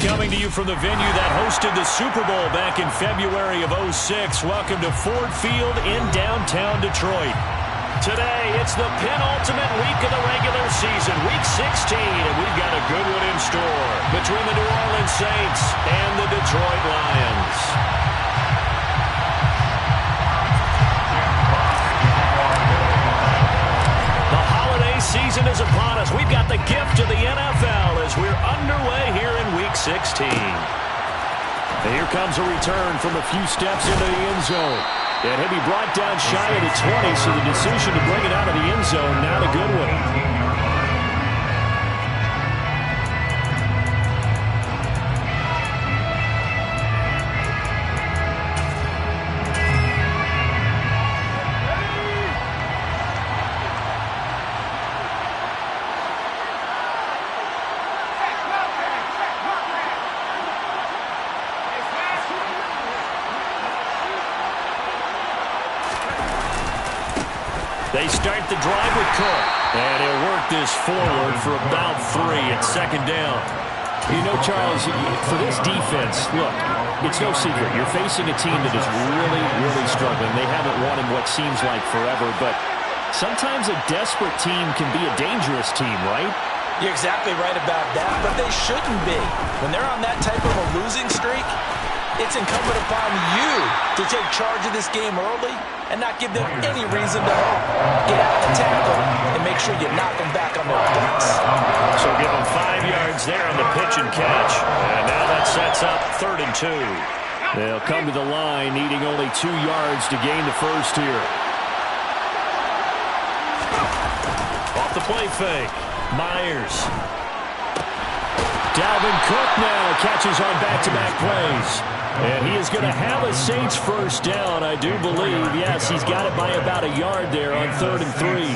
Coming to you from the venue that hosted the Super Bowl back in February of '06. Welcome to Ford Field in downtown Detroit. Today, it's the penultimate week of the regular season, Week 16, and we've got a good one in store between the New Orleans Saints and the Detroit Lions. The holiday season is upon us. We've got the gift of the NFL as we're underway here in Week 16. And here comes a return from a few steps into the end zone. And he'll be brought down shy of the 20, so the decision to bring it out of the end zone, not a good one. They start the drive with Cook. And he'll work this forward for about 3 at second down. You know, Charles, for this defense, look, it's no secret. You're facing a team that is really, really struggling. They haven't won in what seems like forever, but sometimes a desperate team can be a dangerous team, right? You're exactly right about that, but they shouldn't be. When they're on that type of a losing streak, it's incumbent upon you to take charge of this game early and not give them any reason to hope. Get out of the tackle and make sure you knock them back on their butts. So give them 5 yards there on the pitch and catch. And now that sets up 3rd and 2. They'll come to the line needing only 2 yards to gain the first here. Off the play fake. Myers. Dalvin Cook now catches on back-to-back plays. And he is going to have a Saints first down, I do believe. Yes, he's got it by about a yard there on 3rd and 3.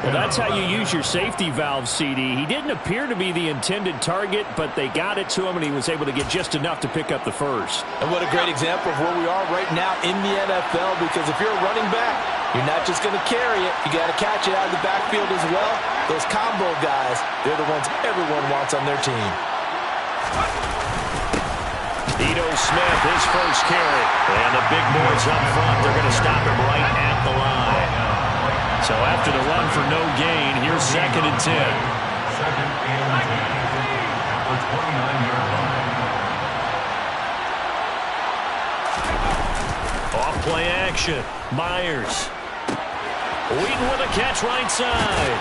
Well, that's how you use your safety valve, CD. He didn't appear to be the intended target, but they got it to him, and he was able to get just enough to pick up the first. And what a great example of where we are right now in the NFL, because if you're a running back, you're not just going to carry it. You got to catch it out of the backfield as well. Those combo guys, they're the ones everyone wants on their team. Ito Smith, his first carry. And the big boys up front, they're going to stop him right at the line. So after the run for no gain, here's 2nd and 10. Second and 10. At the 29-yard line. Off play action. Myers. Wheaton with a catch right side.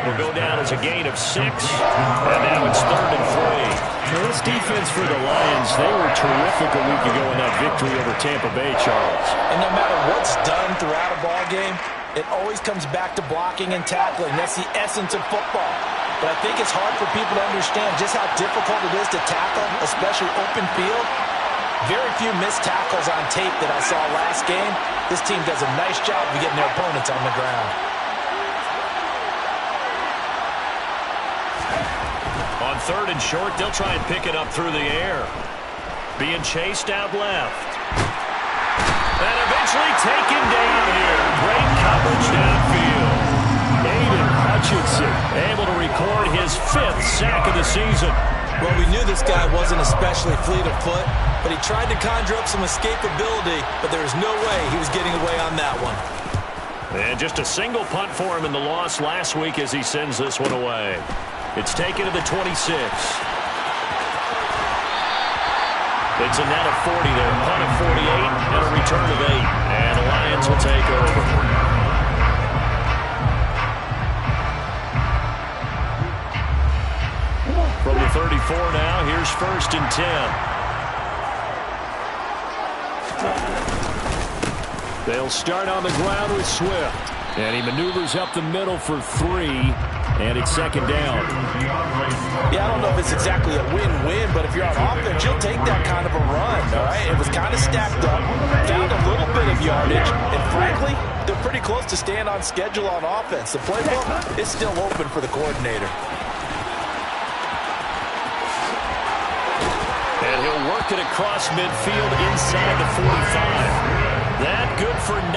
Will go down as a gain of 6. And now it's 3rd and 3. Now this defense for the Lions, they were terrific a week ago in that victory over Tampa Bay, Charles. And no matter what's done throughout a ball game, it always comes back to blocking and tackling. That's the essence of football. But I think it's hard for people to understand just how difficult it is to tackle, especially open field. Very few missed tackles on tape that I saw last game. This team does a nice job of getting their opponents on the ground. On 3rd and short, they'll try and pick it up through the air. Being chased out left. And eventually taken down here. Great coverage downfield. Aiden Hutchinson able to record his 5th sack of the season. Well, we knew this guy wasn't especially fleet of foot, but he tried to conjure up some escapability, but there was no way he was getting away on that one. And just a single punt for him in the loss last week as he sends this one away. It's taken to the 26. It's a net of 40 there. Punt of 48 and a return of 8. And the Lions will take over. From the 34 now, here's 1st and 10. They'll start on the ground with Swift. And he maneuvers up the middle for 3. And it's 2nd down. Yeah, I don't know if it's exactly a win-win, but if you're on offense, you'll take that kind of a run, all right? It was kind of stacked up, found a little bit of yardage, and frankly, they're pretty close to staying on schedule on offense. The playbook is still open for the coordinator. And he'll work it across midfield inside the 45. That good for 19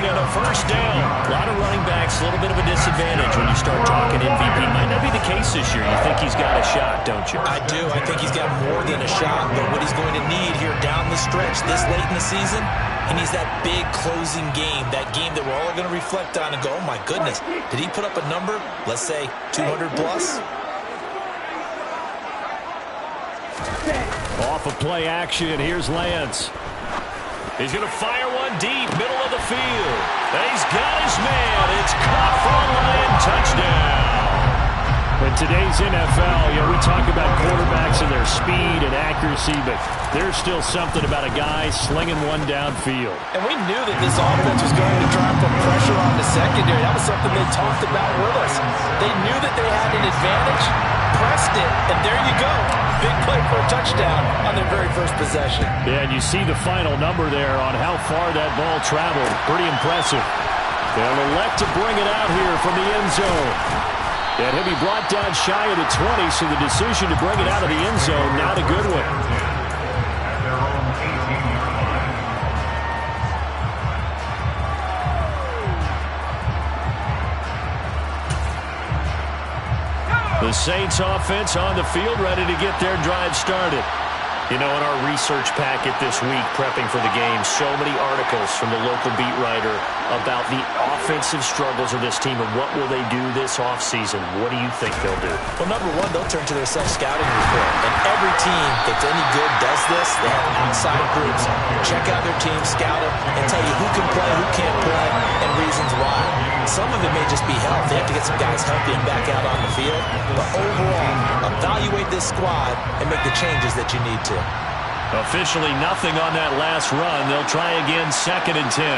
and a first down. A lot of running backs, a little bit of a disadvantage when you start talking MVP. Might not be the case pace this year. You think he's got a shot, don't you? I do. I think he's got more than a shot, but what he's going to need here down the stretch this late in the season, he needs that big closing game, that game that we're all going to reflect on and go, oh my goodness, did he put up a number, let's say 200 plus? Off of play action, here's Lance. He's going to fire one deep, middle of the field. And he's got his man. It's caught for a Lion touchdown. In today's NFL, we talk about quarterbacks and their speed and accuracy, but there's still something about a guy slinging one downfield. And we knew that this offense was going to try and put pressure on the secondary. That was something they talked about with us. They knew that they had an advantage, pressed it, and there you go. Big play for a touchdown on their very first possession. Yeah, and you see the final number there on how far that ball traveled. Pretty impressive. They'll elect to bring it out here from the end zone. And he'll be brought down shy of the 20, so the decision to bring it out of the end zone, not a good one. At their own 18-yard line. The Saints offense on the field, ready to get their drive started. In our research packet this week, prepping for the game, so many articles from the local beat writer about the offensive struggles of this team and what will they do this offseason. What do you think they'll do? Well, number one, they'll turn to their self-scouting report. And every team that's any good does this. They have outside groups. Check out their team, scout them, and tell you who can play, who can't play, and reasons why. Some of it may just be health. They have to get some guys healthy and back out on the field. But overall, evaluate this squad and make the changes that you need to. Officially nothing on that last run. They'll try again, 2nd and 10.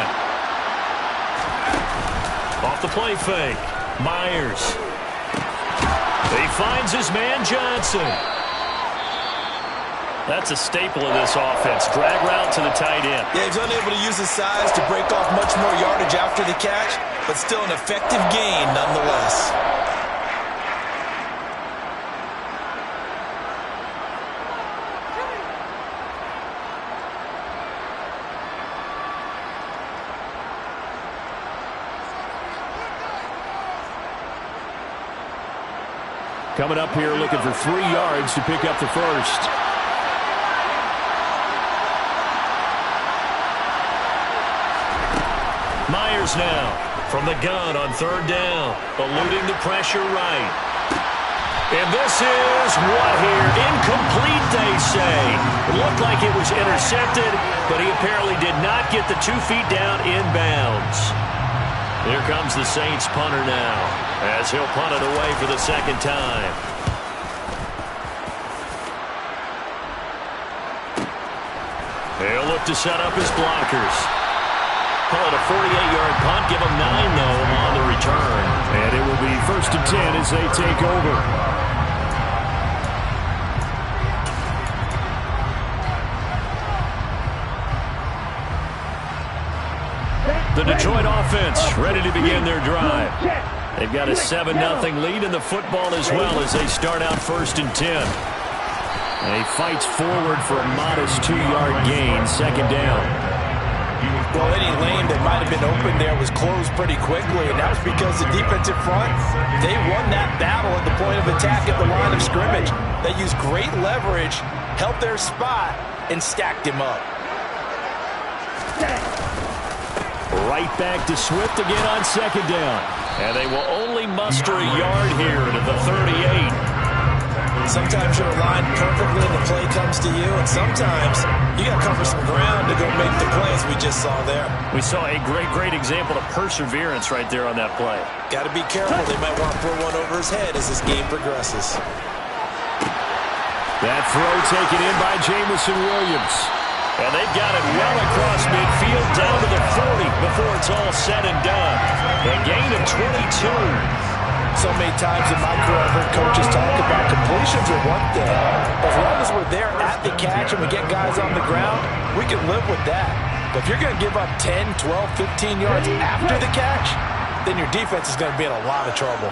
Off the play fake. Myers. He finds his man Johnson. That's a staple of this offense. Drag route to the tight end. Yeah, he's unable to use his size to break off much more yardage after the catch, but still an effective gain nonetheless. Coming up here looking for 3 yards to pick up the first. Myers now from the gun on 3rd down. Eluding the pressure right. And this is what here? Incomplete, they say. It looked like it was intercepted, but he apparently did not get the 2 feet down inbounds. Here comes the Saints punter now, as he'll punt it away for the 2nd time. He'll look to set up his blockers. Call it a 48-yard punt. Give him 9, though, on the return. And it will be 1st and 10 as they take over. The Detroit offense ready to begin their drive. They've got a 7-0 lead in the football as well as they start out 1st and 10. And he fights forward for a modest 2-yard gain, 2nd down. Well, any lane that might have been open there was closed pretty quickly, and that was because the defensive front, they won that battle at the point of attack at the line of scrimmage. They used great leverage, held their spot, and stacked him up. Right back to Swift again on 2nd down. And they will only muster a yard here to the 38. Sometimes you're aligned perfectly and the play comes to you, and sometimes you got to cover some ground to go make the plays we just saw there. We saw a great example of perseverance right there on that play. Got to be careful. They might want to throw one over his head as this game progresses. That throw taken in by Jamison Williams. And they've got it well across midfield down to the 40 before it's all said and done. A gain of 22. So many times in my career I've heard coaches talk about completions are one thing. As long as we're there at the catch and we get guys on the ground, we can live with that. But if you're going to give up 10, 12, 15 yards after the catch, then your defense is going to be in a lot of trouble.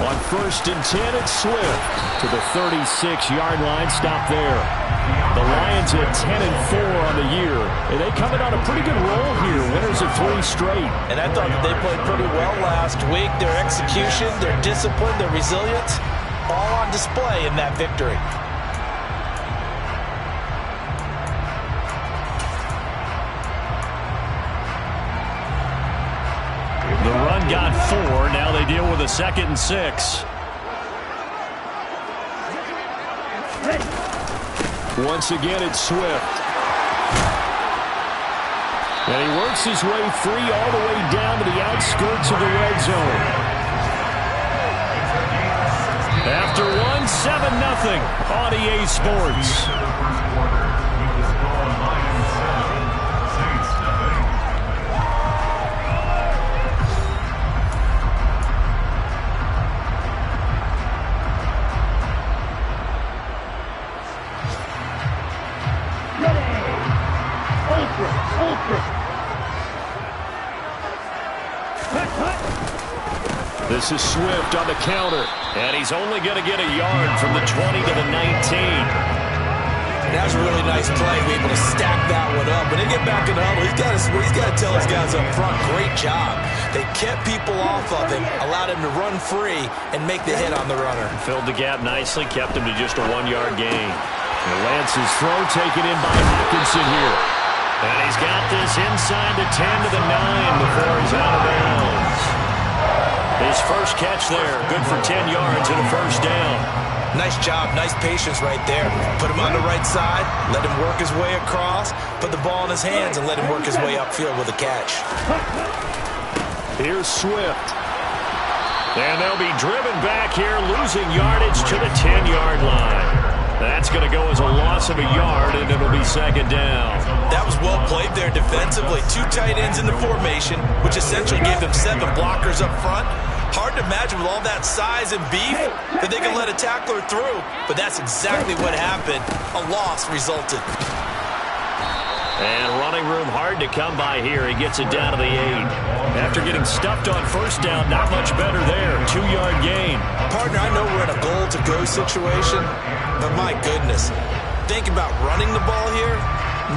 On 1st and 10, it's Swift to the 36-yard line. Stop there. The Lions at 10-4 on the year. And they coming on a pretty good roll here. Winners of 3 straight. And I thought that they played pretty well last last week. Their execution, their discipline, their resilience, all on display in that victory. The run got 4. Now they deal with a 2nd and 6. Once again, it's Swift. And he works his way free all the way down to the outskirts of the red zone. After one, 7-0 on EA Sports. This is Swift on the counter, and he's only going to get a yard from the 20 to the 19. That was a really nice play, be able to stack that one up. When they get back in the huddle, he's got to tell his guys up front, great job. They kept people off of him, allowed him to run free, and make the hit on the runner. Filled the gap nicely, kept him to just a 1-yard gain. And Lance's throw taken in by Hawkinson here. And he's got this inside the 10 to the 9 before he's out of bounds. His first catch there, good for 10 yards and a first down. Nice job, nice patience right there. Put him on the right side, let him work his way across, put the ball in his hands, and let him work his way upfield with a catch. Here's Swift. And they'll be driven back here, losing yardage to the 10-yard line. That's going to go as a loss of a yard, and it'll be 2nd down. That was well played there defensively. 2 tight ends in the formation, which essentially gave them 7 blockers up front. Hard to imagine with all that size and beef that they can let a tackler through, but that's exactly what happened. A loss resulted. And running room hard to come by here. He gets it down to the 8. After getting stuffed on first down, not much better there. 2-yard gain. Partner, I know we're in a goal-to-go situation, but my goodness, think about running the ball here.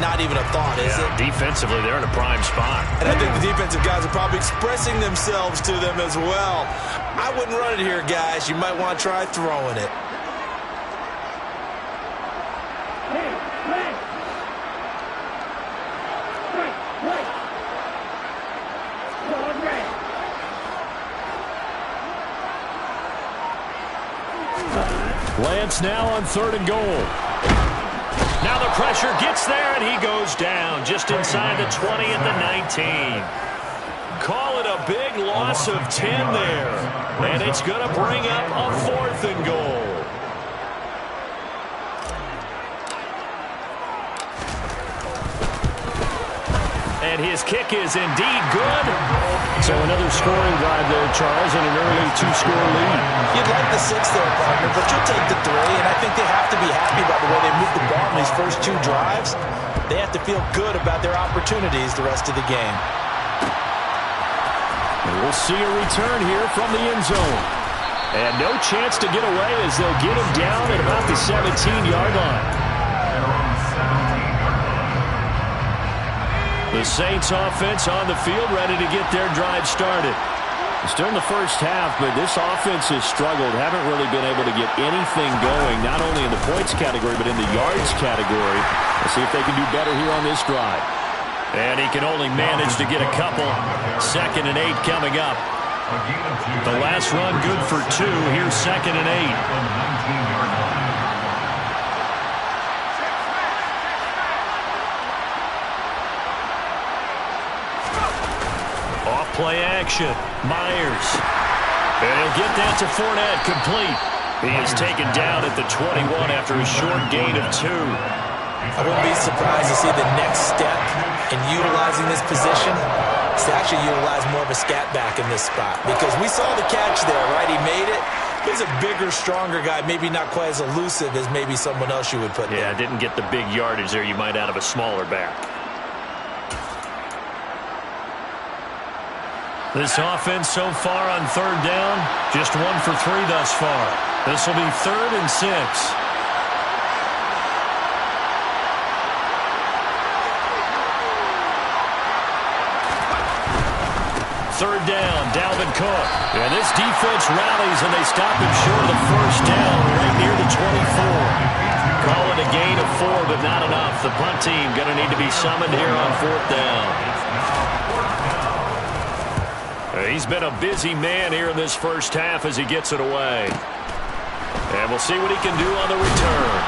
Not even a thought, is it? Defensively, they're in a prime spot. And I think the defensive guys are probably expressing themselves to them as well. I wouldn't run it here, guys. You might want to try throwing it. Lance now on 3rd and goal. Now the pressure gets there, and he goes down just inside the 20 at the 19. Call it a big loss of 10 there, and it's going to bring up a 4th and goal. And his kick is indeed good. So another scoring drive there, Charles, and an early 2-score lead. You'd like the 6 there, partner, but you'll take the 3, and I think they have to be happy about the way they moved the ball in these first 2 drives. They have to feel good about their opportunities the rest of the game. And we'll see a return here from the end zone. And no chance to get away as they'll get him down at about the 17-yard line. The Saints offense on the field, ready to get their drive started. Still in the first half, but this offense has struggled. Haven't really been able to get anything going, not only in the points category, but in the yards category. Let's see if they can do better here on this drive. And he can only manage to get a couple. 2nd and 8 coming up. The last run good for 2. Here's 2nd and 8. Play action. Myers. And he'll get that to Fournette, complete. He is taken down at the 21 after a short gain of 2. I wouldn't be surprised to see the next step in utilizing this position is to actually utilize more of a scat back in this spot. Because we saw the catch there, right? He made it. He's a bigger, stronger guy, maybe not quite as elusive as maybe someone else you would put there. Yeah, didn't get the big yardage there you might out of a smaller back. This offense so far on 3rd down, just 1 for 3 thus far. This will be 3rd and 6. 3rd down, Dalvin Cook. And this defense rallies, and they stop him short of the first down right near the 24. Call it a gain of 4, but not enough. The punt team going to need to be summoned here on 4th down. He's been a busy man here in this first half as he gets it away. And we'll see what he can do on the return.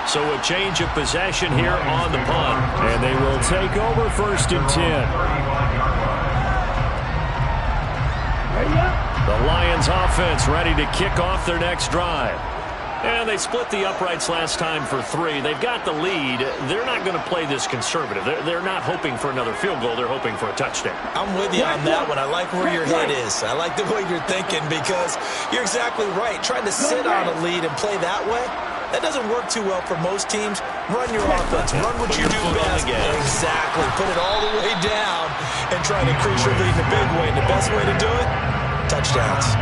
So a change of possession here on the punt. And they will take over 1st and 10. The Lions offense ready to kick off their next drive. And they split the uprights last time for 3. They've got the lead. They're not going to play this conservative. They're not hoping for another field goal. They're hoping for a touchdown. I'm with you on that one. I like where your head is. I like the way you're thinking because you're exactly right. Trying to sit on a lead and play that way, that doesn't work too well for most teams. Run your offense. Run what you do best. Exactly. Put it all the way down and try to increase your lead in a big way. And the best way to do it? Touchdowns.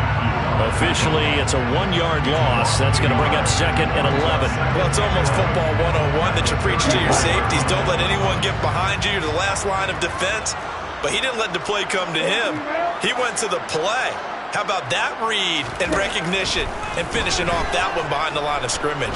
Officially, it's a 1-yard loss. That's going to bring up 2nd and 11. Well, it's almost football 101 that you preach to your safeties. Don't let anyone get behind you. You're the last line of defense. But he didn't let the play come to him. He went to the play. How about that read and recognition and finishing off that one behind the line of scrimmage?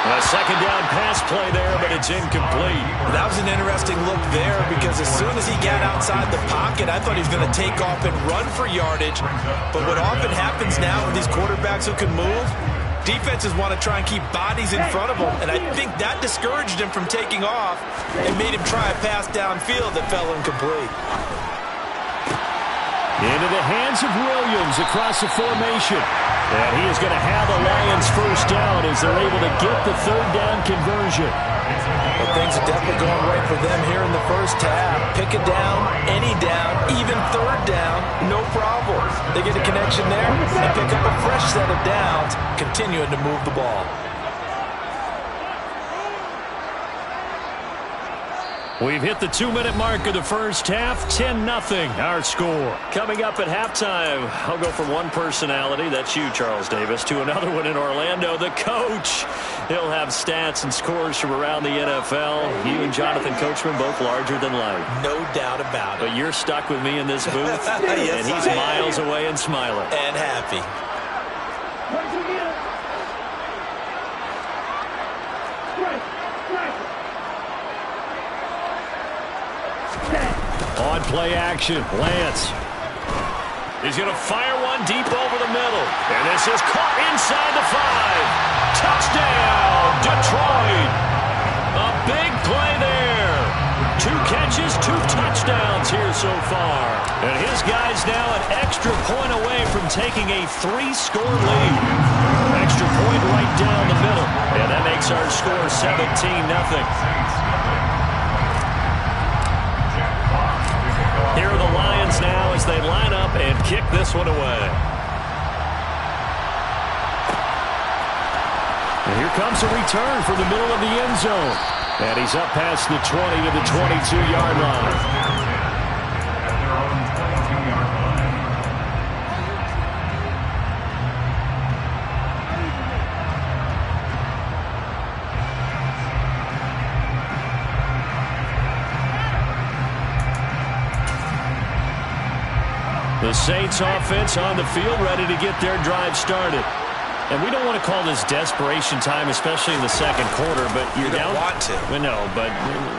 A 2nd down pass play there, but it's incomplete. That was an interesting look there because as soon as he got outside the pocket, I thought he was going to take off and run for yardage. But what often happens now with these quarterbacks who can move, defenses want to try and keep bodies in front of them, and I think that discouraged him from taking off and made him try a pass downfield that fell incomplete. Into the hands of Williams across the formation. And he is going to have the Lions first down as they're able to get the 3rd down conversion. Well, things are definitely going right for them here in the first half. Pick a down, any down, even 3rd down, no problem. They get a connection there and pick up a fresh set of downs, continuing to move the ball. We've hit the 2-minute mark of the first half. 10-0 our score. Coming up at halftime, I'll go from one personality, that's you, Charles Davis, to another one in Orlando, the coach. He'll have stats and scores from around the NFL. You and Jonathan Coachman both larger than life. No doubt about it. But you're stuck with me in this booth, yes, and he's miles away and smiling. And happy. On play action, Lance. He's going to fire one deep over the middle. And this is caught inside the 5. Touchdown, Detroit. A big play there. 2 catches, 2 touchdowns here so far. And his guy's now an extra point away from taking a 3-score lead. Extra point right down the middle. And that makes our score 17-0. Here are the Lions now as they line up and kick this one away. And here comes a return from the middle of the end zone. And he's up past the 20 to the 22-yard line. The Saints offense on the field ready to get their drive started. And we don't want to call this desperation time, especially in the second quarter, but you're down. You don't want to. We know, but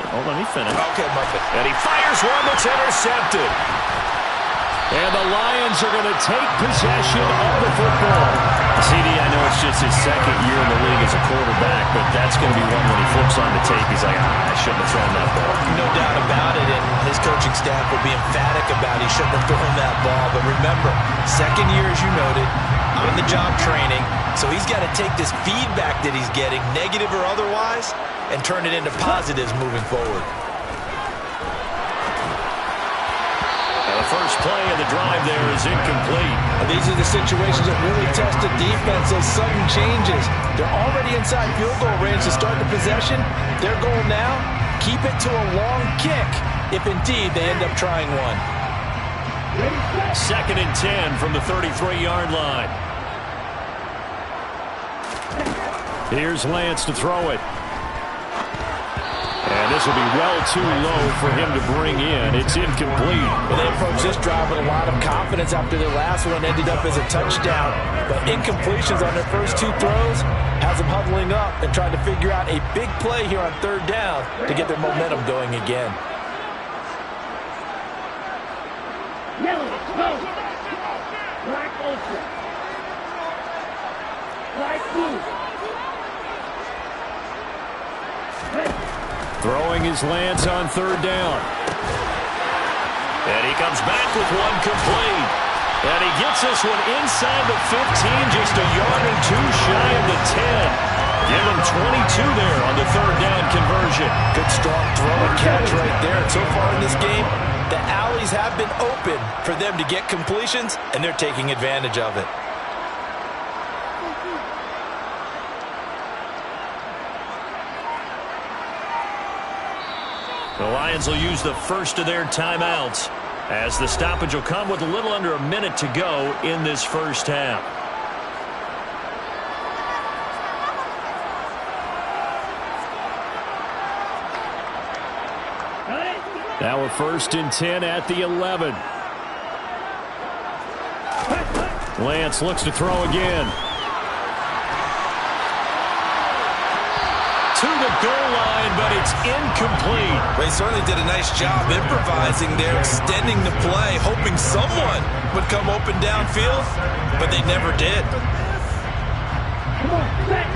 hold on, let me finish. Okay, Muppet. And he fires one that's intercepted. And the Lions are going to take possession of the football. CD, I know it's just his second year in the league as a quarterback, but that's going to be one when he flips on the tape. He's like, I shouldn't have thrown that ball. No doubt about it, and his coaching staff will be emphatic about he shouldn't have thrown that ball. But remember, second year, as you noted, on-the-job training, so he's got to take this feedback that he's getting, negative or otherwise, and turn it into positives moving forward. The first play of the drive there is incomplete. These are the situations that really test the defense, those sudden changes. They're already inside field goal range to start the possession. Their goal now, keep it to a long kick, if indeed they end up trying one. 2nd and 10 from the 33-yard line. Here's Lance to throw it. And this will be well too low for him to bring in. It's incomplete. Well, they approached this drive with a lot of confidence after their last one ended up as a touchdown. But incompletions on their first two throws has them huddling up and trying to figure out a big play here on third down to get their momentum going again. Yellow, go. Black ultra. Light blue. Throwing his Lance on third down. And he comes back with one complete. And he gets this one inside the 15, just a yard or two shy of the 10. Give him 22 there on the third down conversion. Good strong throw and catch right there. And so far in this game, the alleys have been open for them to get completions, and they're taking advantage of it. The Lions will use the first of their timeouts as the stoppage will come with a little under a minute to go in this first half. Now we're first and 10 at the 11. Lance looks to throw again. To the goal line, but it's incomplete. They certainly did a nice job improvising there, extending the play, hoping someone would come open downfield, but they never did.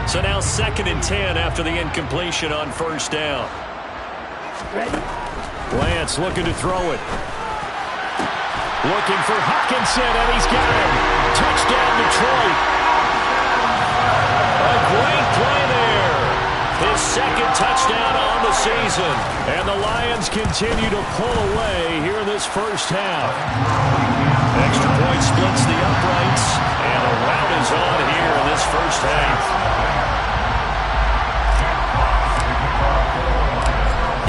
So now second and 10 after the incompletion on first down. Lance looking to throw it. Looking for Hutchinson, and he's got him. Touchdown, Detroit. A great play there. His second touchdown on the season. And the Lions continue to pull away here in this first half. Extra point splits the uprights, and a rout is on here in this first half.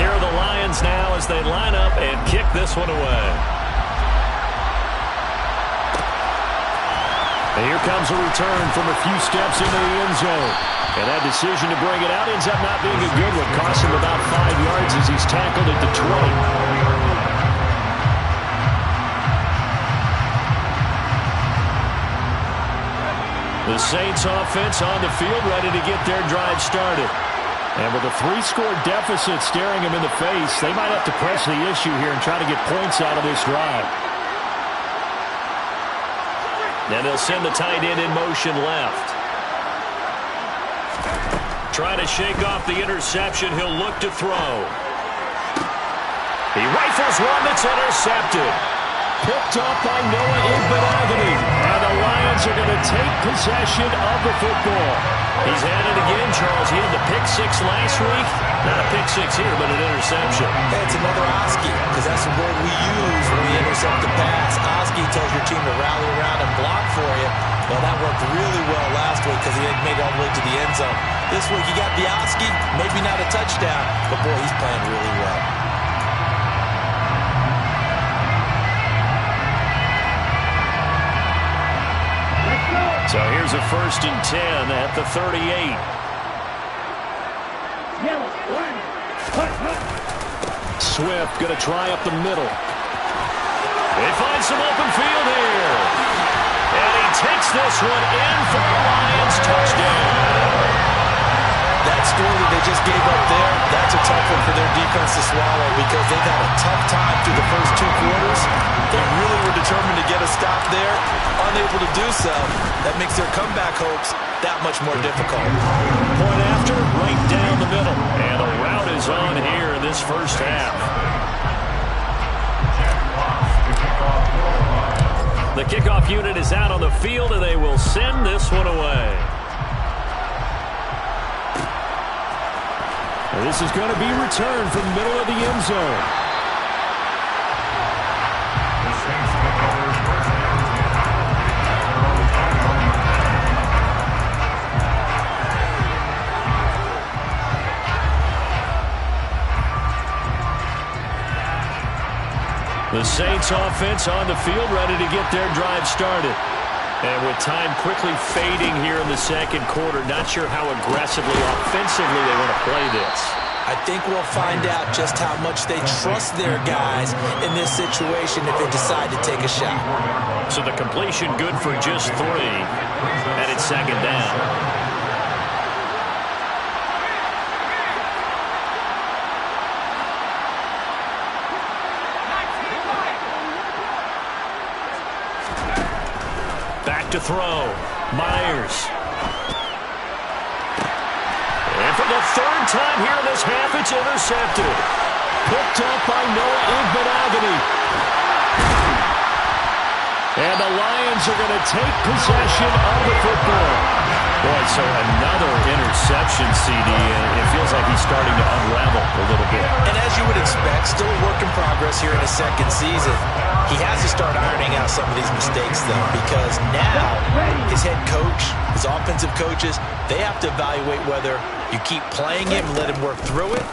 Here are the Lions now as they line up and kick this one away. And here comes a return from a few steps into the end zone. And that decision to bring it out ends up not being a good one. Costs him about 5 yards as he's tackled at the 20. The Saints offense on the field ready to get their drive started. And with a 3-score deficit staring them in the face, they might have to press the issue here and try to get points out of this drive. And they'll send the tight end in motion left. Trying to shake off the interception, he'll look to throw. He rifles one that's intercepted. Picked up by Noah Igbenogany. And the Lions are going to take possession of the football. He's had it again, Charles. He had the pick six last week. Not a pick six here, but an interception. Hey, it's another Oski, because that's the word we use when we intercept the pass. Oski tells your team to rally around and block for you. Well, that worked really well last week because he had made it all the way to the end zone. This week, he got the Oski, maybe not a touchdown, but boy, he's playing really well. So here's a first and 10 at the 38. Swift going to try up the middle. They find some open field here. And he takes this one in for the Lions touchdown. That score that they just gave up there, that's a tough one for their defense to swallow because they've had a tough time through the first two quarters. They really were determined to get a stop there, unable to do so. That makes their comeback hopes that much more difficult. Point after, right down the middle. And a rout is on here in this first half. The kickoff unit is out on the field, and they will send this one away. This is going to be returned from the middle of the end zone. The Saints offense on the field ready to get their drive started. And with time quickly fading here in the second quarter, not sure how aggressively, offensively they want to play this. I think we'll find out just how much they trust their guys in this situation if they decide to take a shot. So the completion good for just 3, and it's second down. Back to throw. Myers. And for the 3rd time here in this half, it's intercepted. Picked up by Noah Igbenogany. And the Lions are going to take possession of the football. Boy, so another interception, CD, and it feels like he's starting to unravel a little bit. And as you would expect, still a work in progress here in his 2nd season. He has to start ironing out some of these mistakes, though, because now his head coach, his offensive coaches, they have to evaluate whether you keep playing him and let him work through it,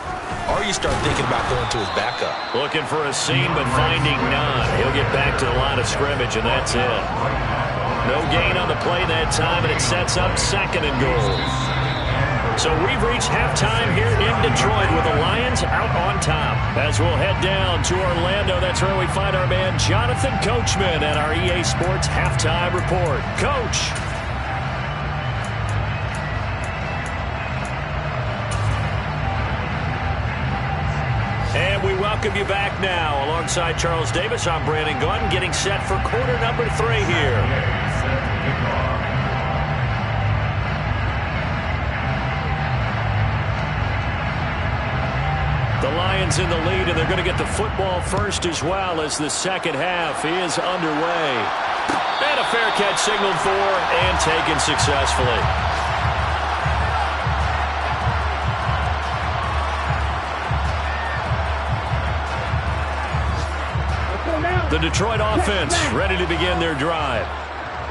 or you start thinking about going to his backup. Looking for a seam, but finding none. He'll get back to the line of scrimmage, and that's it. No gain on the play that time, and it sets up 2nd and goal. So we've reached halftime here in Detroit with the Lions out on top. As we'll head down to Orlando, that's where we find our man Jonathan Coachman at our EA Sports Halftime Report. Coach. And we welcome you back now. Alongside Charles Davis, I'm Brandon Gunn, getting set for quarter number 3 here. The Lions in the lead, and they're going to get the football first as well as the second half is underway. And a fair catch signaled for and taken successfully. The Detroit offense ready to begin their drive.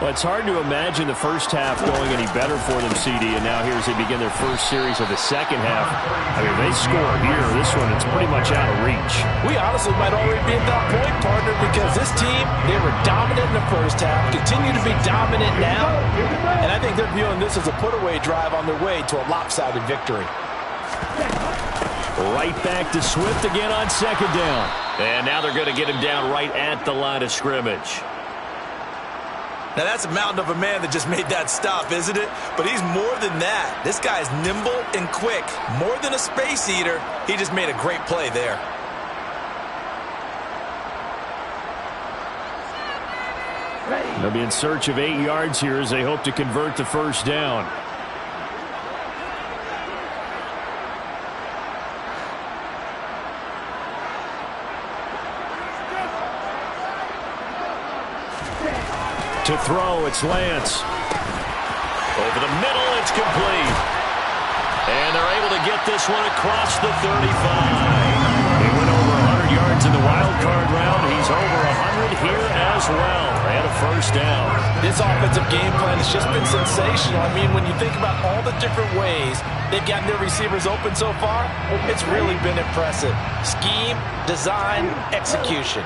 Well, it's hard to imagine the first half going any better for them, CD, and now here as they begin their first series of the second half. I mean, they score here. This one, it's pretty much out of reach. We honestly might already be at that point, partner, because this team, they were dominant in the first half, continue to be dominant now, and I think they're viewing this as a put-away drive on their way to a lopsided victory. Right back to Swift again on 2nd down. And now they're going to get him down right at the line of scrimmage. Now, that's a mountain of a man that just made that stop, isn't it? But he's more than that. This guy is nimble and quick. More than a space eater, he just made a great play there. They'll be in search of 8 yards here as they hope to convert the first down. To throw, it's Lance. Over the middle, it's complete. And they're able to get this one across the 35. He went over 100 yards in the wild card round. He's over 100 here as well. And a first down. This offensive game plan has just been sensational. I mean, when you think about all the different ways they've gotten their receivers open so far, it's really been impressive. Scheme, design, execution.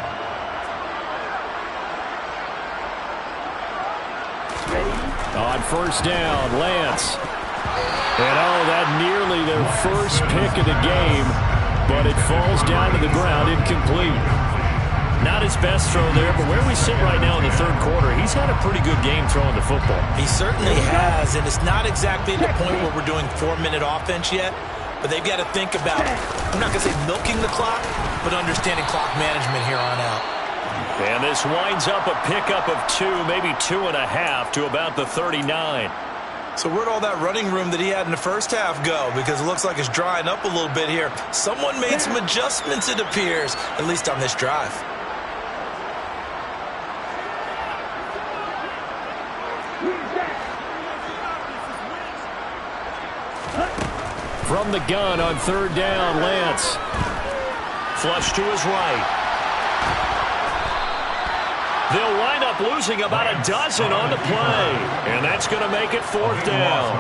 On first down, Lance. And that nearly their first pick of the game, but it falls down to the ground incomplete. Not his best throw there, but where we sit right now in the 3rd quarter, he's had a pretty good game throwing the football. He certainly has, and it's not exactly the point where we're doing 4-minute offense yet, but they've got to think about, I'm not going to say milking the clock, but understanding clock management here on out. And this winds up a pickup of 2, maybe 2.5 to about the 39. So where'd all that running room that he had in the first half go? Because it looks like it's drying up a little bit here. Someone made some adjustments, it appears, at least on this drive. From the gun on 3rd down, Lance. Flush to his right. They'll wind up losing about a dozen on the play. And that's going to make it 4th down.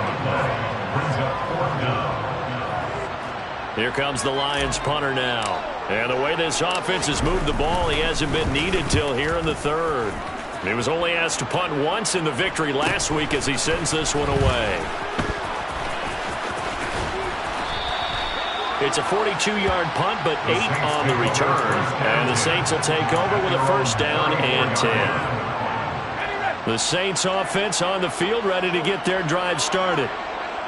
Here comes the Lions punter now. And the way this offense has moved the ball, he hasn't been needed till here in the 3rd. He was only asked to punt once in the victory last week as he sends this one away. It's a 42-yard punt, but 8 on the return. And the Saints will take over with a first down and 10. The Saints offense on the field, ready to get their drive started.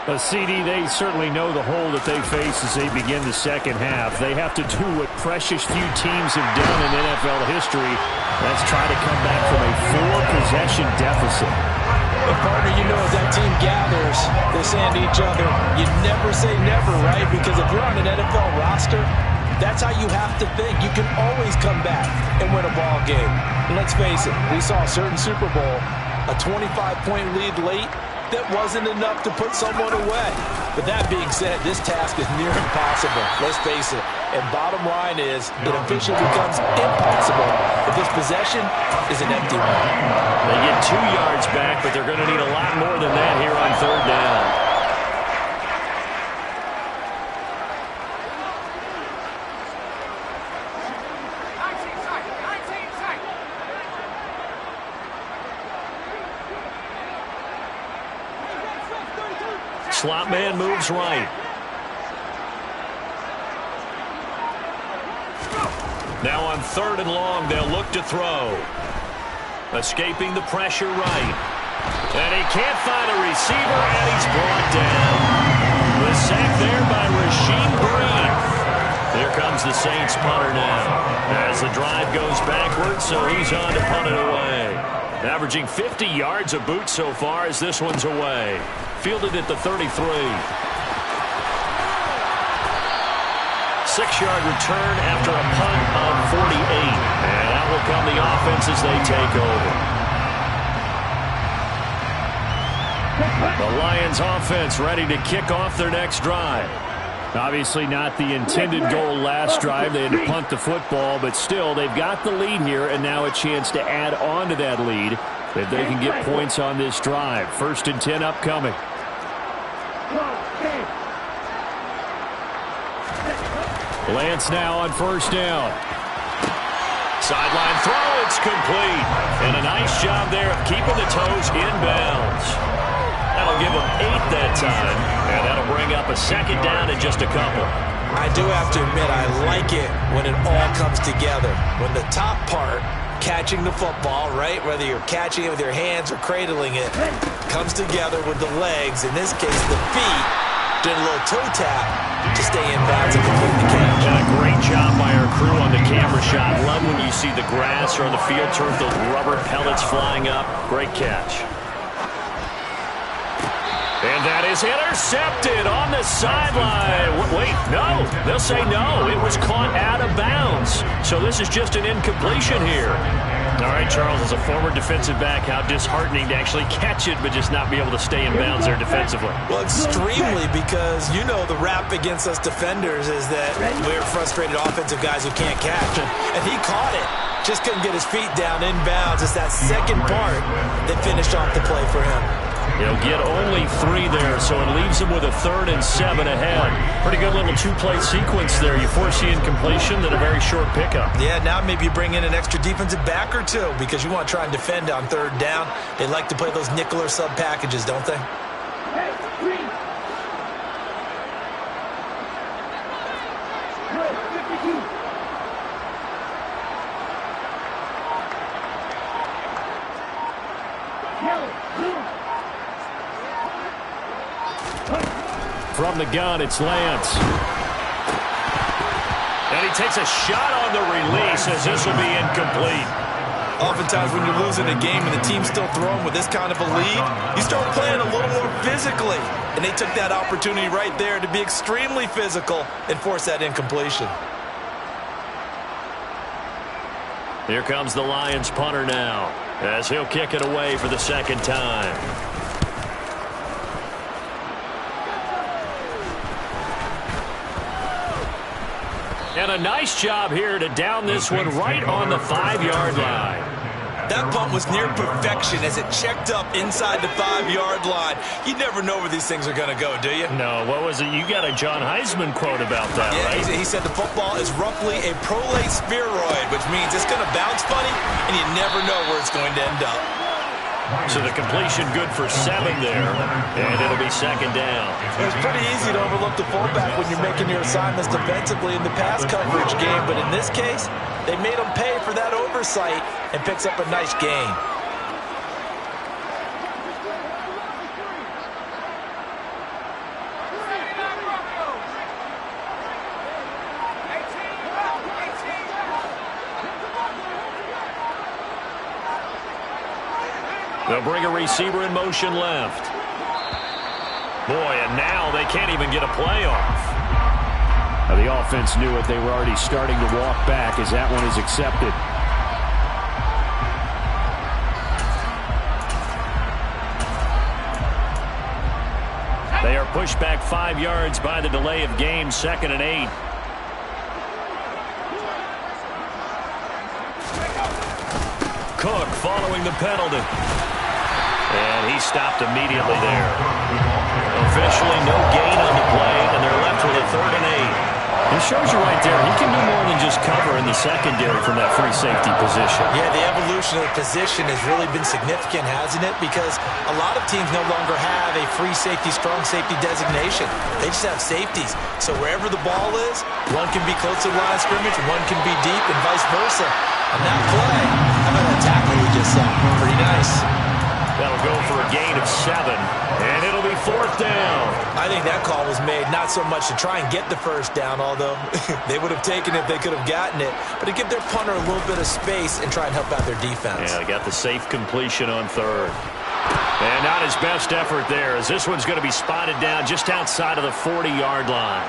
A CD, they certainly know the hole that they face as they begin the second half. They have to do what precious few teams have done in NFL history. Let's try to come back from a 4-possession deficit. And partner, you know, as that team gathers, they're saying to each other, you never say never, right? Because if you're on an NFL roster, that's how you have to think. You can always come back and win a ball game. And let's face it, we saw a certain Super Bowl, a 25-point lead late, that wasn't enough to put someone away. But that being said, this task is near impossible. Let's face it. And bottom line is, it officially becomes impossible if this possession is an empty one. They get 2 yards back, but they're going to need a lot more than that here on third down. Slot man moves right. Now on third and long, they'll look to throw. Escaping the pressure right. And he can't find a receiver, and he's brought down. The sack there by Rasheem Green. Here comes the Saints punter now. As the drive goes backwards, so he's on to punt it away. Averaging 50 yards a boot so far as this one's away. Fielded at the 33. 6-yard return after a punt of 48. And out will come the offense as they take over. The Lions offense ready to kick off their next drive. Obviously not the intended goal last drive. They had to punt the football, but still they've got the lead here and now a chance to add on to that lead if they can get points on this drive. 1st and 10 upcoming. Lance now on first down. Sideline throw, it's complete. And a nice job there of keeping the toes in bounds. That'll give them 8 that time, and that'll bring up a second down in just a couple. I do have to admit, I like it when it all comes together. When the top part, catching the football, right, whether you're catching it with your hands or cradling it, comes together with the legs, in this case the feet, doing a little toe tap to stay in bounds and complete the catch. And a great job by our crew on the camera shot. Love when you see the grass or on the field turf, those rubber pellets flying up. Great catch. And that is intercepted on the sideline. Wait, no. They'll say no. It was caught out of bounds. So this is just an incompletion here. All right, Charles, as a former defensive back, how disheartening to actually catch it but just not be able to stay in bounds there defensively. Well, extremely, because you know the rap against us defenders is that we're frustrated offensive guys who can't catch. And he caught it. Just couldn't get his feet down in bounds. It's that second part that finished off the play for him. He'll get only 3 there, so it leaves him with a 3rd and 7 ahead. Pretty good little 2-play sequence there. You force the incompletion, then a very short pickup. Yeah, now maybe you bring in an extra defensive back or 2 because you want to try and defend on 3rd down. They like to play those nickel or sub packages, don't they? From the gun, it's Lance. And he takes a shot on the release as this will be incomplete. Oftentimes when you're losing a game and the team's still throwing with this kind of a lead, you start playing a little more physically. And they took that opportunity right there to be extremely physical and force that incompletion. Here comes the Lions punter now as he'll kick it away for the 2nd time. And a nice job here to down this one right on the 5-yard line. That punt was near perfection as it checked up inside the 5-yard line. You never know where these things are going to go, do you? No, what was it? You got a John Heisman quote about that, yeah, right? He said the football is roughly a prolate spheroid, which means it's going to bounce funny, and you never know where it's going to end up. So the completion good for 7 there, and it'll be second down. It's pretty easy to overlook the fullback when you're making your assignments defensively in the pass coverage game, but in this case, they made him pay for that oversight and picks up a nice gain. They'll bring a receiver in motion left. Boy, and now they can't even get a play off. Now, the offense knew it. They were already starting to walk back as that one is accepted. They are pushed back 5 yards by the delay of game, 2nd and 8. Cook following the penalty. And he stopped immediately there. Officially no gain on the play, and they're left with a 3rd and 8. It shows you right there, he can do more than just cover in the secondary from that free safety position. Yeah, the evolution of the position has really been significant, hasn't it? Because a lot of teams no longer have a free safety, strong safety designation. They just have safeties. So wherever the ball is, one can be close to the line of scrimmage, one can be deep, and vice versa. On that play, how about that tackle we just saw? Pretty nice. That'll go for a gain of 7, and it'll be 4th down. I think that call was made not so much to try and get the first down, although they would have taken it if they could have gotten it, but to give their punter a little bit of space and try and help out their defense. Yeah, they got the safe completion on 3rd. And not his best effort there, as this one's going to be spotted down just outside of the 40-yard line.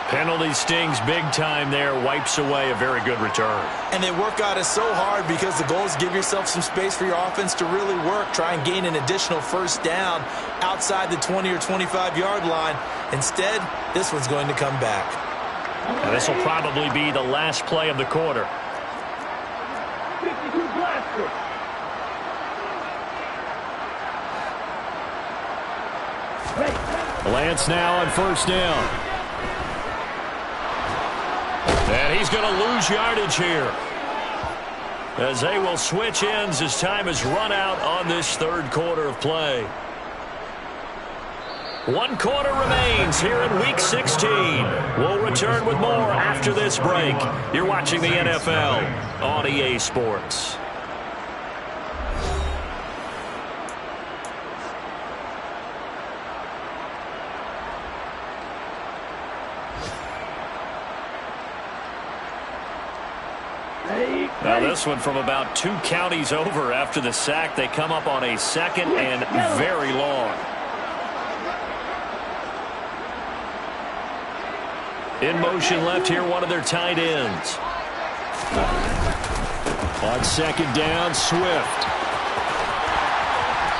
Penalty stings big time there, wipes away a very good return. And they work out it so hard because the goal is give yourself some space for your offense to really work. Try and gain an additional first down outside the 20 or 25-yard line. Instead, this one's going to come back. And this will probably be the last play of the quarter. 52 blaster. Lance now on 1st down. And he's going to lose yardage here, as they will switch ends as time has run out on this 3rd quarter of play. 1 quarter remains here in Week 16. We'll return with more after this break. You're watching the NFL on EA Sports. Now this one from about 2 counties over after the sack. They come up on a 2nd and very long. In motion left here, one of their tight ends. On 2nd down, Swift.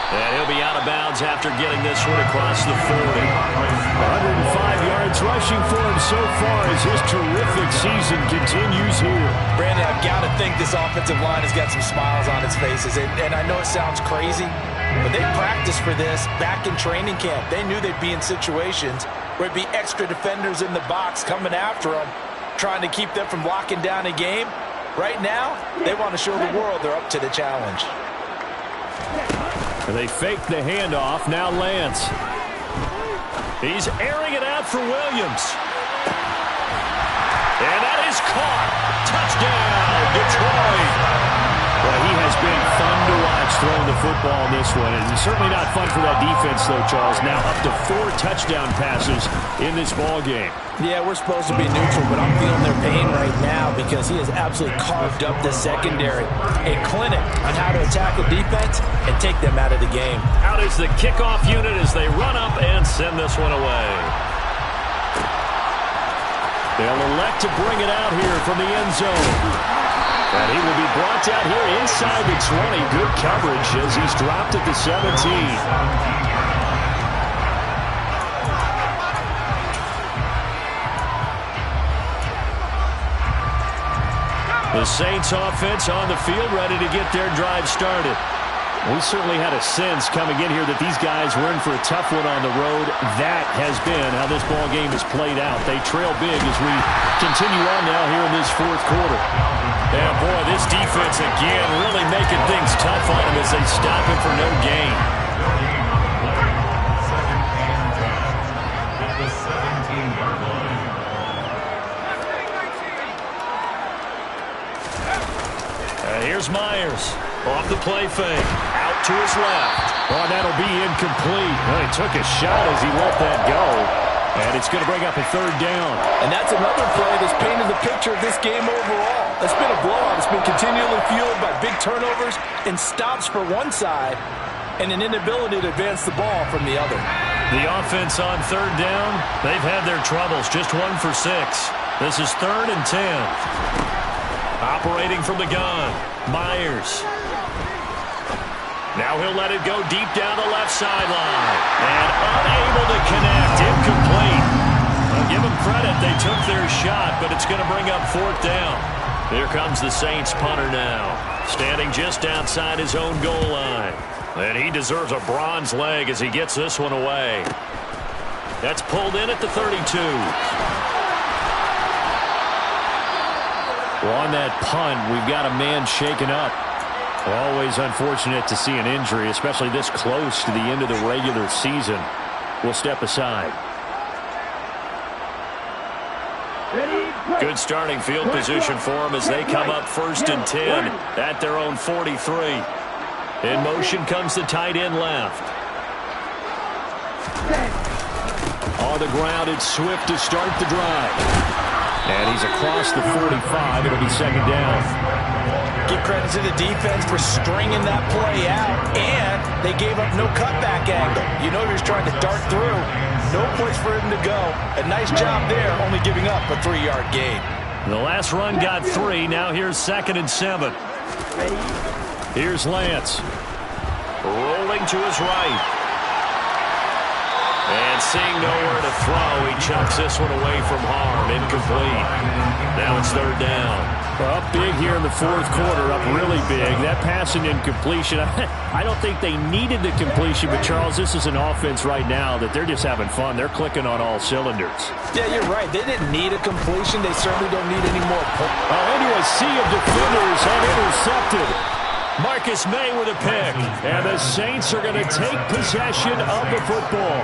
And he'll be out of bounds after getting this one across the 40. 105 yards rushing for him so far as his terrific season continues here. Brandon, I've got to think this offensive line has got some smiles on its faces. And I know it sounds crazy, but they practiced for this back in training camp. They knew they'd be in situations where it'd be extra defenders in the box coming after them, trying to keep them from locking down a game. Right now, they want to show the world they're up to the challenge. They fake the handoff. Now Lance. He's airing it out for Williams. And that is caught. Touchdown, Detroit. Well, he has been fun to watch throwing the football in this one. And certainly not fun for that defense, though, Charles. Now up to 4 touchdown passes in this ball game. Yeah, we're supposed to be neutral, but I'm feeling their pain right now because he has absolutely carved up the secondary. A clinic on how to attack a defense and take them out of the game. Out is the kickoff unit as they run up and send this one away. They'll elect to bring it out here from the end zone. And he will be brought down here inside the 20. Good coverage as he's dropped at the 17. The Saints offense on the field, ready to get their drive started. We certainly had a sense coming in here that these guys were in for a tough one on the road. That has been how this ball game is played out. They trail big as we continue on now here in this 4th quarter. Yeah, boy, this defense again really making things tough on him as they stop him for no gain. Second and 10 at the 17-yard line. Here's Myers off the play fake. Out to his left. Oh, that'll be incomplete. Well, he took a shot as he let that go. And it's going to bring up a third down. And that's another play that's painted the picture of this game overall. It's been a blowout. It's been continually fueled by big turnovers and stops for one side and an inability to advance the ball from the other. The offense on third down, they've had their troubles. Just 1 for 6. This is 3rd and 10. Operating from the gun, Myers. Now he'll let it go deep down the left sideline. And unable to connect. Incomplete. I'll give them credit. They took their shot, but it's going to bring up 4th down. Here comes the Saints punter now. Standing just outside his own goal line. And he deserves a bronze leg as he gets this one away. That's pulled in at the 32. Well, on that punt, we've got a man shaken up. Always unfortunate to see an injury, especially this close to the end of the regular season. We'll step aside. Good starting field position for them as they come up 1st and 10 at their own 43. In motion comes the tight end left. On the ground, it's Swift to start the drive. And he's across the 45. It'll be 2nd down. Give credit to the defense for stringing that play out, and they gave up no cutback angle. You know he was trying to dart through. No place for him to go. A nice job there, only giving up a 3-yard gain. The last run got 3. Now here's 2nd and 7. Here's Lance. Rolling to his right. And seeing nowhere to throw, he chucks this one away from harm. Incomplete. Now it's 3rd down. Well, up big here in the 4th quarter, up really big. That pass and incompletion, I don't think they needed the completion, but Charles, this is an offense right now that they're just having fun. They're clicking on all cylinders. Yeah, you're right. They didn't need a completion. They certainly don't need any more. Into a sea of defenders have intercepted. Marcus May with a pick. And the Saints are going to take possession of the football.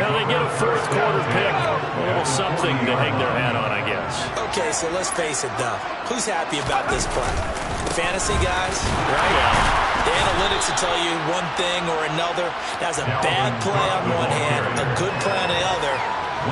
Now they get a 4th quarter pick. A little something to hang their hat on, I guess. Okay, so let's face it, though. Who's happy about this play? Fantasy guys, right? Yeah. The analytics will tell you one thing or another. That's a bad play on one hand, a good play on the other.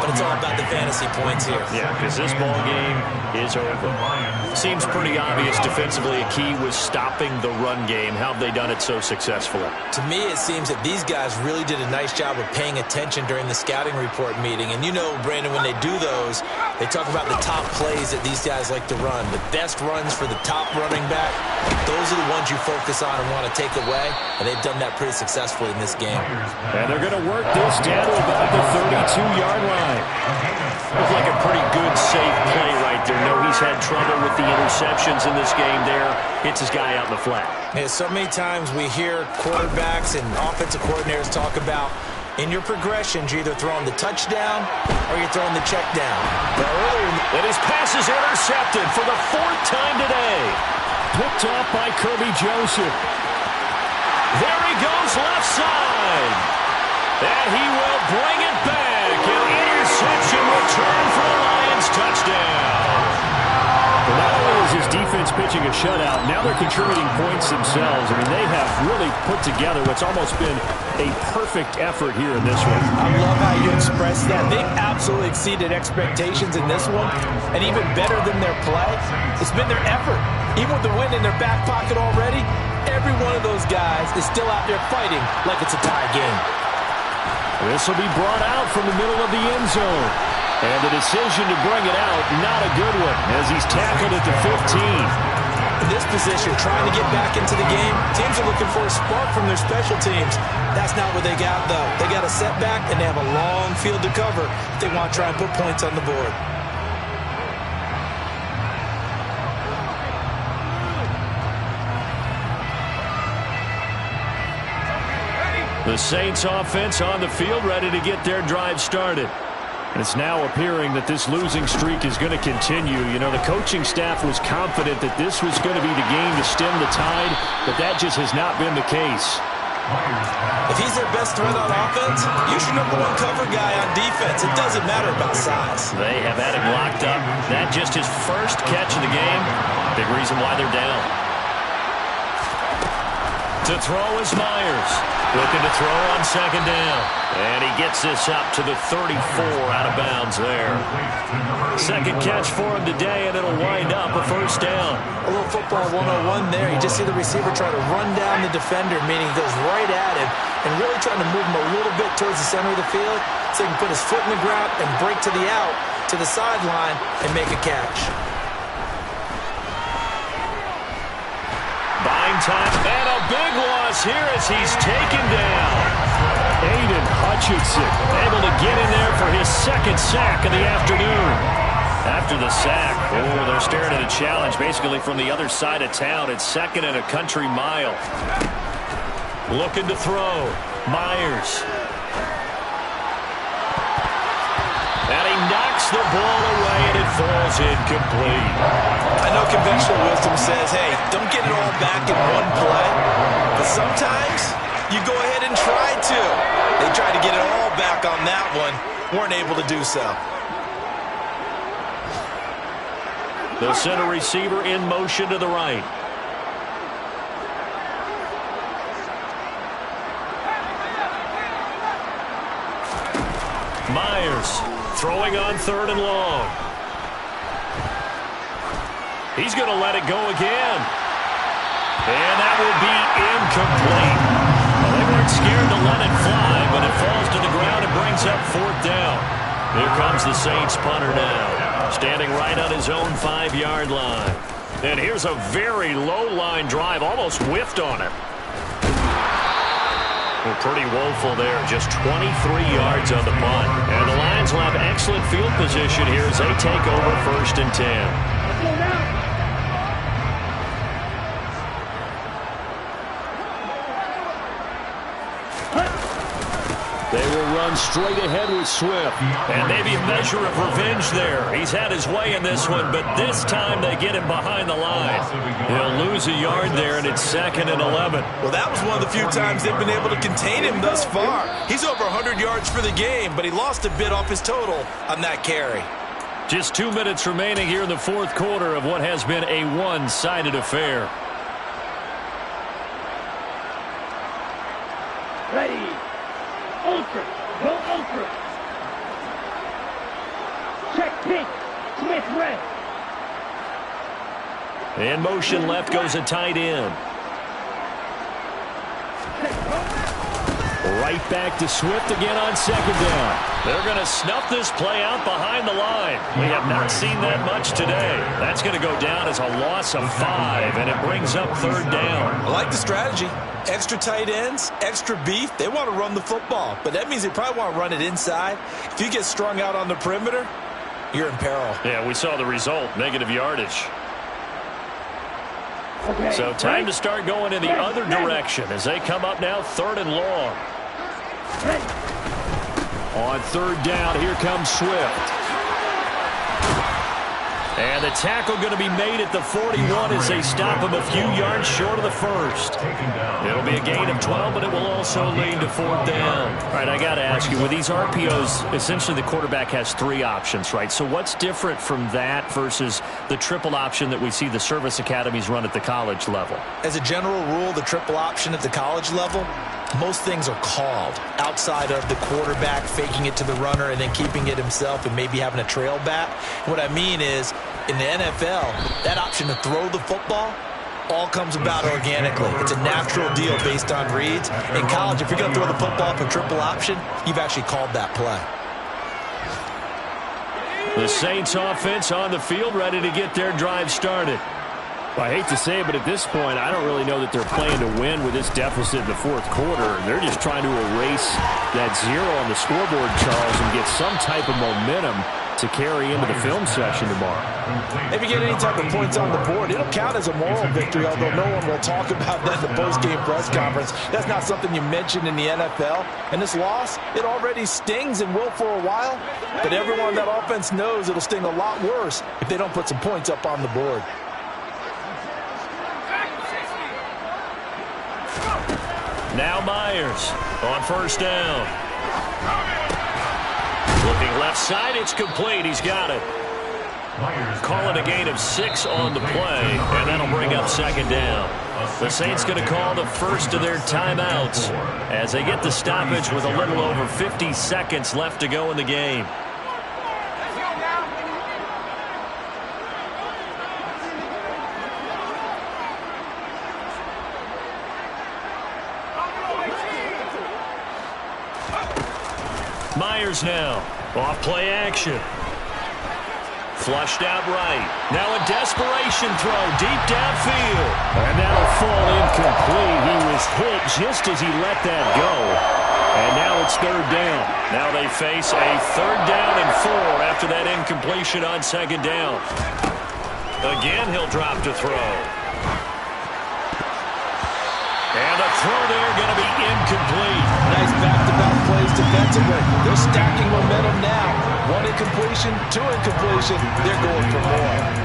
But it's all about the fantasy points here. Yeah, because this ball game is over. Seems pretty obvious defensively a key was stopping the run game. How have they done it so successfully? To me, it seems that these guys really did a nice job of paying attention during the scouting report meeting. And you know, Brandon, when they do those, they talk about the top plays that these guys like to run. The best runs for the top running back, those are the ones you focus on and want to take away. And they've done that pretty successfully in this game. And they're going to work this down to about the 32-yard line. Looks like a pretty good, safe play right there. No, he's had trouble with the interceptions in this game there. Hits his guy out in the flat. Yeah, so many times we hear quarterbacks and offensive coordinators talk about in your progressions, you're either throwing the touchdown or you're throwing the check down. But and his pass is intercepted for the 4th time today. Picked off by Kirby Joseph. There he goes left side. And he will bring it back. An interception return for the Lions touchdown. Well, not only is his defense pitching a shutout, now they're contributing points themselves. I mean, they have really put together what's almost been a perfect effort here in this one. I love how you express that. They've absolutely exceeded expectations in this one, and even better than their play, it's been their effort. Even with the win in their back pocket already, every one of those guys is still out there fighting like it's a tie game. This will be brought out from the middle of the end zone. And the decision to bring it out, not a good one, as he's tackled at the 15. In this position, trying to get back into the game, teams are looking for a spark from their special teams. That's not what they got, though. They got a setback, and they have a long field to cover if they want to try and put points on the board. The Saints offense on the field, ready to get their drive started. It's now appearing that this losing streak is going to continue. You know, the coaching staff was confident that this was going to be the game to stem the tide, but that just has not been the case. If he's their best threat on offense, use your #1 cover guy on defense. It doesn't matter about size. They have had him locked up. That just his first catch of the game. Big reason why they're down. To throw is Myers. Looking to throw on second down. And he gets this up to the 34 out of bounds there. Second catch for him today, and it'll wind up a first down. A little football 101 there. You just see the receiver try to run down the defender, meaning he goes right at him and really trying to move him a little bit towards the center of the field so he can put his foot in the ground and break to the out, to the sideline, and make a catch. Buying time, and a big loss here as he's taken down. Aiden Hutchinson Able to get in there for his second sack of the afternoon. After the sack, they're staring at a challenge basically from the other side of town. It's second and a country mile. Looking to throw. Myers. And he knocks the ball away, and it falls incomplete. I know conventional wisdom says, hey, don't get it all back in one play. But sometimes you go ahead and try to. They tried to get it all back on that one. Weren't able to do so. The center receiver in motion to the right. Myers throwing on third and long. He's going to let it go again. And that will be incomplete. Well, they weren't scared to let it fly, but it falls to the ground and brings up fourth down. Here comes the Saints punter now, standing right on his own 5-yard line. And here's a very low-line drive, almost whiffed on it. Well, pretty woeful there, just 23 yards on the punt. And the Lions will have excellent field position here as they take over first and 10. They will run straight ahead with Swift. And maybe a measure of revenge there. He's had his way in this one, but this time they get him behind the line. He'll lose a yard there, and it's second and 11. Well, that was one of the few times they've been able to contain him thus far. He's over 100 yards for the game, but he lost a bit off his total on that carry. Just 2 minutes remaining here in the fourth quarter of what has been a one-sided affair. Ready. Ultra. Go ultra. Check pink. Smith red. In motion left goes a tight end. Right back to Swift again on second down. They're going to snuff this play out behind the line. We have not seen that much today. That's going to go down as a loss of 5, and it brings up third down. I like the strategy. Extra tight ends, extra beef. They want to run the football, but that means they probably want to run it inside. If you get strung out on the perimeter, you're in peril. Yeah, we saw the result, negative yardage. Okay. So time to start going in the other direction as they come up now third and long. On third down, here comes Swift. And the tackle going to be made at the 41 as they stop him a few yards short of the first. It'll be a gain of 12, but it will also lead to fourth down. All right, I got to ask you, with these RPOs, essentially the quarterback has 3 options, right? So what's different from that versus the triple option that we see the service academies run at the college level? As a general rule, the triple option at the college level, most things are called outside of the quarterback faking it to the runner and then keeping it himself and maybe having a trail back. What I mean is, in the NFL, that option to throw the football all comes about organically. It's a natural deal based on reads. In college, if you're going to throw the football for triple option, you've actually called that play. The Saints offense on the field, ready to get their drive started. Well, I hate to say it, but at this point, I don't really know that they're playing to win with this deficit in the fourth quarter. They're just trying to erase that 0 on the scoreboard, Charles, and get some type of momentum to carry into the film session tomorrow. If you get any type of points on the board, it'll count as a moral victory, although no one will talk about that in the post-game press conference. That's not something you mention in the NFL. And this loss, it already stings and will for a while, but everyone on that offense knows it'll sting a lot worse if they don't put some points up on the board. Now Myers on first down. Looking left side, it's complete. He's got it. Calling a gain of 6 on the play, and that'll bring up second down. The Saints going to call the first of their timeouts as they get the stoppage with a little over 50 seconds left to go in the game. Myers now, off play action. Flushed out right. Now a desperation throw deep downfield. And that'll fall incomplete. He was hit just as he let that go. And now it's third down. Now they face a third down and 4 after that incompletion on second down. Again, he'll drop to throw. And the throw there going to be incomplete. Nice back-to-back plays defensively. They're stacking momentum now. 1 incompletion, 2 incompletion. They're going for more.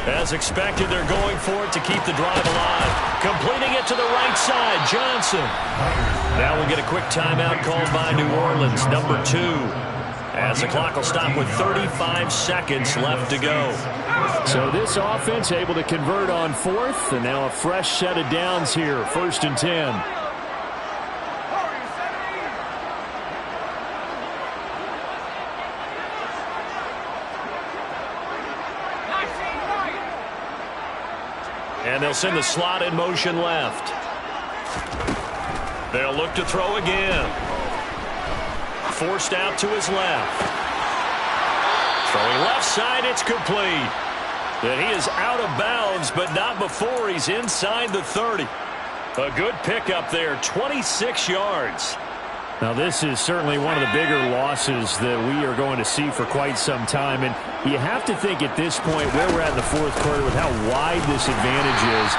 As expected, they're going for it to keep the drive alive. Completing it to the right side, Johnson. Now we'll get a quick timeout called by New Orleans, number 2. As the clock will stop with 35 seconds left to go. So this offense able to convert on 4th, and now a fresh set of downs here, 1st and 10. And they'll send the slot in motion left. They'll look to throw again. Forced out to his left. Throwing left side, it's complete. And he is out of bounds, but not before he's inside the 30. A good pickup there, 26 yards. Now, this is certainly one of the bigger losses that we are going to see for quite some time. And you have to think at this point where we're at in the 4th quarter with how wide this advantage is.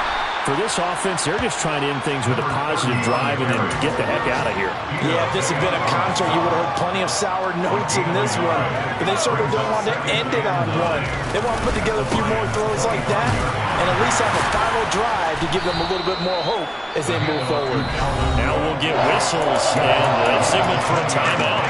For this offense, they're just trying to end things with a positive drive and then get the heck out of here. Yeah, if this had been a concert, you would have heard plenty of sour notes in this one. But they sort of don't want to end it on one. They want to put together a few more throws like that and at least have a final drive to give them a little bit more hope as they move forward. Now we'll get whistles and they'll signal for a timeout.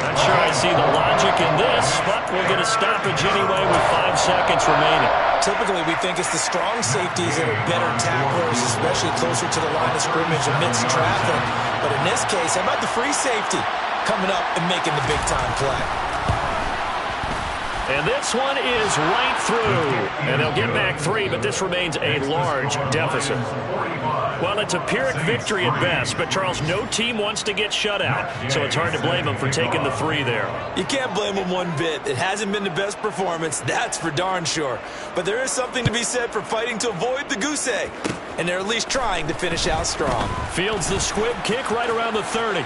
Not sure I see the logic in this, but we'll get a stoppage anyway with 5 seconds remaining. Typically, we think it's the strong safeties that are better tacklers, especially closer to the line of scrimmage amidst traffic. But in this case, how about the free safety coming up and making the big-time play? And this one is right through. And they'll get back 3, but this remains a large deficit. Well, it's a Pyrrhic victory at best, but, Charles, no team wants to get shut out, so it's hard to blame them for taking the 3 there. You can't blame them one bit. It hasn't been the best performance, that's for darn sure. But there is something to be said for fighting to avoid the goose egg, and they're at least trying to finish out strong. Fields the squib kick right around the 30.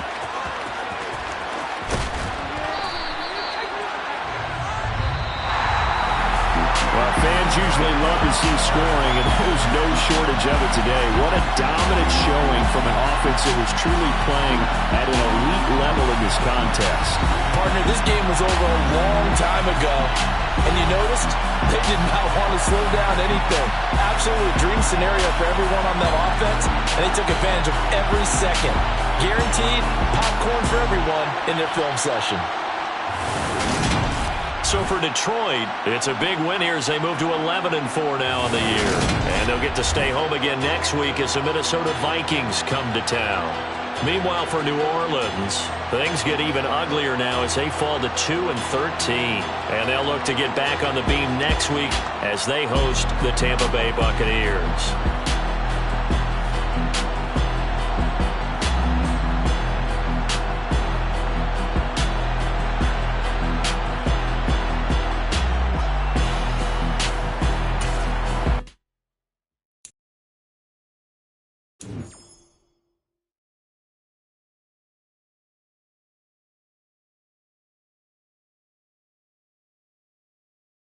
Well, fans usually love to see scoring, and there's no shortage of it today. What a dominant showing from an offense that was truly playing at an elite level in this contest. Partner, this game was over a long time ago, and you noticed they did not want to slow down anything. Absolutely a dream scenario for everyone on that offense, and they took advantage of every second. Guaranteed popcorn for everyone in their film session. So for Detroit, it's a big win here as they move to 11-4 now in the year. And they'll get to stay home again next week as the Minnesota Vikings come to town. Meanwhile, for New Orleans, things get even uglier now as they fall to 2-13. And they'll look to get back on the beam next week as they host the Tampa Bay Buccaneers.